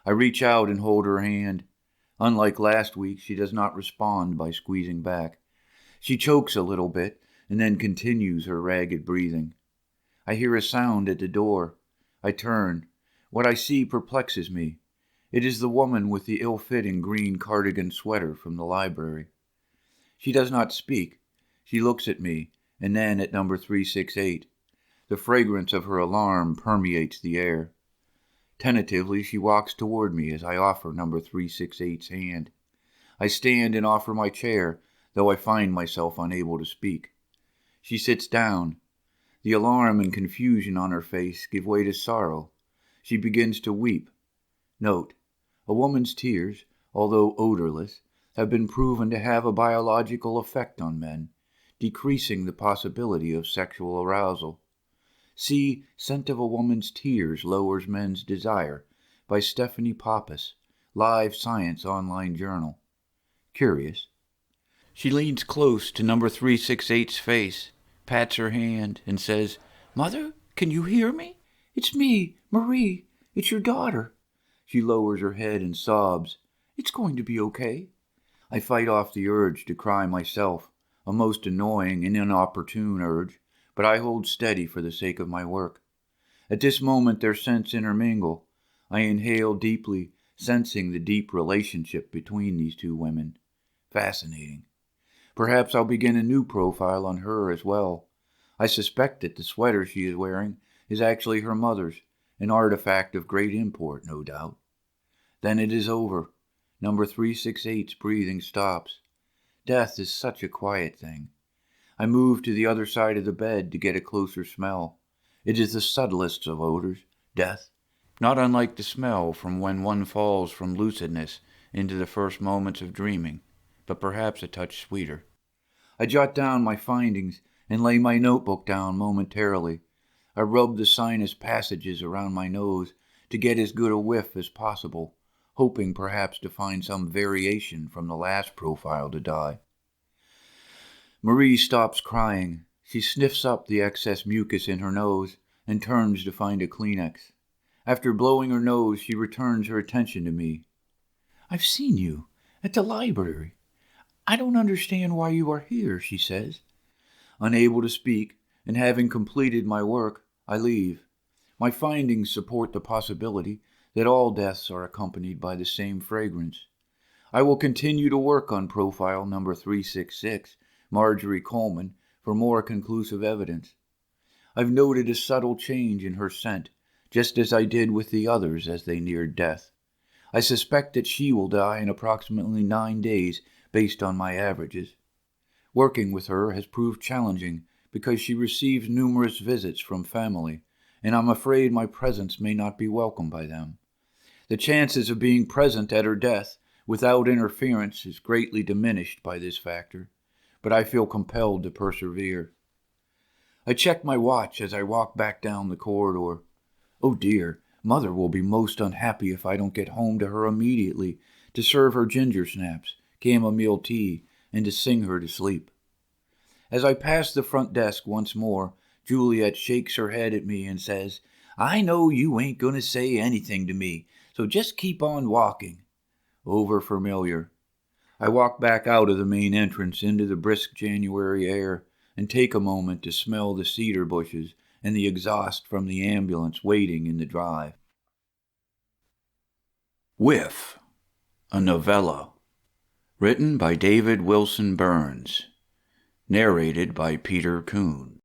I reach out and hold her hand. Unlike last week, she does not respond by squeezing back. She chokes a little bit and then continues her ragged breathing. I hear a sound at the door. I turn. What I see perplexes me. It is the woman with the ill-fitting green cardigan sweater from the library. She does not speak. She looks at me, and then at number 368. The fragrance of her alarm permeates the air. Tentatively, she walks toward me as I offer number 368's hand. I stand and offer my chair, though I find myself unable to speak. She sits down. The alarm and confusion on her face give way to sorrow. She begins to weep. Note: a woman's tears, although odorless, have been proven to have a biological effect on men, decreasing the possibility of sexual arousal. See Scent of a Woman's Tears Lowers Men's Desire by Stephanie Pappas, Live Science Online Journal. Curious. She leans close to number 368's face, pats her hand, and says, "Mother, can you hear me? It's me, Marie. It's your daughter." She lowers her head and sobs. "It's going to be okay." I fight off the urge to cry myself, a most annoying and inopportune urge, but I hold steady for the sake of my work. At this moment their scents intermingle. I inhale deeply, sensing the deep relationship between these two women. Fascinating. Perhaps I'll begin a new profile on her as well. I suspect that the sweater she is wearing is actually her mother's, an artifact of great import, no doubt. Then it is over. Number 368's breathing stops. Death is such a quiet thing. I move to the other side of the bed to get a closer smell. It is the subtlest of odors, death, not unlike the smell from when one falls from lucidness into the first moments of dreaming, but perhaps a touch sweeter. I jot down my findings and lay my notebook down momentarily. I rub the sinus passages around my nose to get as good a whiff as possible, hoping perhaps to find some variation from the last profile to die. Marie stops crying. She sniffs up the excess mucus in her nose and turns to find a Kleenex. After blowing her nose, she returns her attention to me. "I've seen you at the library. I don't understand why you are here," she says. Unable to speak, and having completed my work, I leave. My findings support the possibility that all deaths are accompanied by the same fragrance. I will continue to work on profile number 366, Marjorie Coleman, for more conclusive evidence. I've noted a subtle change in her scent, just as I did with the others as they neared death. I suspect that she will die in approximately 9 days based on my averages. Working with her has proved challenging because she receives numerous visits from family, and I'm afraid my presence may not be welcome by them. The chances of being present at her death without interference is greatly diminished by this factor, but I feel compelled to persevere. I check my watch as I walk back down the corridor. Oh dear, Mother will be most unhappy if I don't get home to her immediately to serve her ginger snaps, chamomile tea, and to sing her to sleep. As I pass the front desk once more, Juliet shakes her head at me and says, "I know you ain't going to say anything to me, so just keep on walking." Over familiar. I walk back out of the main entrance into the brisk January air and take a moment to smell the cedar bushes and the exhaust from the ambulance waiting in the drive. Whiff, a novella. Written by David Wilson Burns. Narrated by Peter Kuhn.